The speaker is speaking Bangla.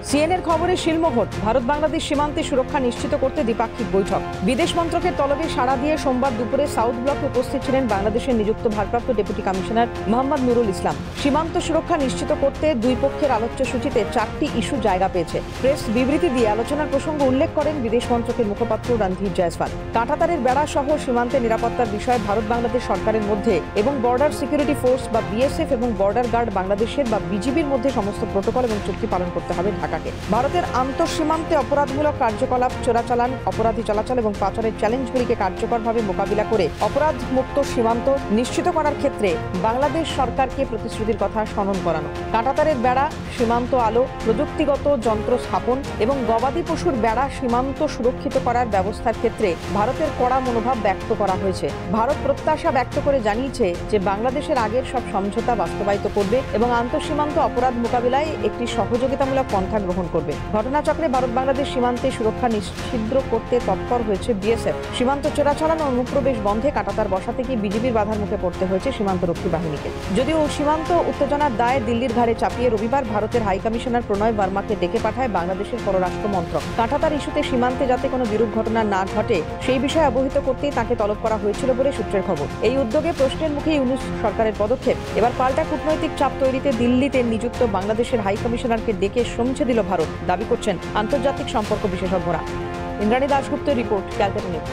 সিএনএর খবরে শিলমোহর, ভারত বাংলাদেশ সীমান্তে সুরক্ষা নিশ্চিত করতে দ্বিপাক্ষিক বৈঠক। বিদেশ মন্ত্রকের তলবে সাড়া দিয়ে সোমবার দুপুরে সাউথ ব্লকে উপস্থিত ছিলেন বাংলাদেশের নিযুক্ত ভারপ্রাপ্ত ডেপুটি কমিশনার মোহাম্মদ নুরুল ইসলাম। সীমান্ত সুরক্ষা নিশ্চিত করতে দুই পক্ষের আলোচ্য সূচিতে 4টি ইস্যু জায়গা পেয়েছে। প্রেস বিবৃতি দিয়ে আলোচনার প্রসঙ্গ উল্লেখ করেন বিদেশ মন্ত্রকের মুখপাত্র রণধীর জয়সওয়াল। কাঁটাতারের বেড়া সহ সীমান্তে নিরাপত্তার বিষয়ে ভারত বাংলাদেশ সরকারের মধ্যে এবং বর্ডার সিকিউরিটি ফোর্স বা বিএসএফ এবং বর্ডার গার্ড বাংলাদেশের বা বিজিবির মধ্যে সমস্ত প্রোটোকল এবং চুক্তি পালন করতে হবে ঢাকাকে। ভারতের আন্তঃসীমান্তে অপরাধমূলক কার্যকলাপ, চোরাচালান, অপরাধী চলাচল এবং পাচারের চ্যালেঞ্জগুলিকে কার্যকরভাবে মোকাবিলা করে অপরাধ মুক্ত সীমান্ত নিশ্চিত করার ক্ষেত্রে বাংলাদেশ সরকারকে প্রতিশ্রুতির কথা স্মরণ করানো। কাঁটাতারের বেড়া, সীমান্ত আলো, প্রযুক্তিগত যন্ত্র স্থাপন এবং গবাদি পশুর বেড়া সীমান্ত সুরক্ষিত করার ব্যবস্থার ক্ষেত্রে ভারতের কড়া মনোভাব ব্যক্ত করা হয়েছে। ভারত প্রত্যাশা ব্যক্ত করে জানিয়েছে যে বাংলাদেশের আগের সব সমঝোতা বাস্তবায়িত করবে এবং আন্তঃসীমান্ত অপরাধ মোকাবিলায় একটি সহযোগিতামূলক পন্থা গ্রহণ করবে। ঘটনাচক্রে ভারত বাংলাদেশ সীমান্তে সুরক্ষা নিশ্চিত করতে তৎপর হয়েছে বিএসএফ। সীমান্ত চোরাচালান ও অনুপ্রবেশ বন্ধে কাঁটাতার বসাতে গিয়ে বিজিবির বাধার মুখে পড়তে হয়েছে সীমান্তরক্ষী বাহিনীকে। যদিও সীমান্ত উত্তেজনার দায়ে দিল্লির ঘাড়ে চাপিয়ে রবিবার ভারতের হাই কমিশনার প্রণয় বর্মাকে ডেকে পাঠায় বাংলাদেশের পররাষ্ট্র মন্ত্রক। কাঁটাতার ইস্যুতে সীমান্তে যাতে কোনো বিরূপ ঘটনা না ঘটে সেই বিষয়ে অবহিত করতেই তাকে তলব করা হয়েছিল বলে সূত্রের খবর। এই উদ্যোগে প্রশ্নের মুখে ইউনূস সরকারের পদক্ষেপ। এবার পাল্টা কূটনৈতিক চাপ তৈরিতে দিল্লিতে নিযুক্ত বাংলাদেশের হাই কমিশনারকে ডেকে সমঝে দিল ভারত, দাবি করছেন আন্তর্জাতিক সম্পর্ক বিশেষজ্ঞরা। ইন্দ্রাণী দাশগুপ্তের রিপোর্ট, ক্যালকাটা নিউজ।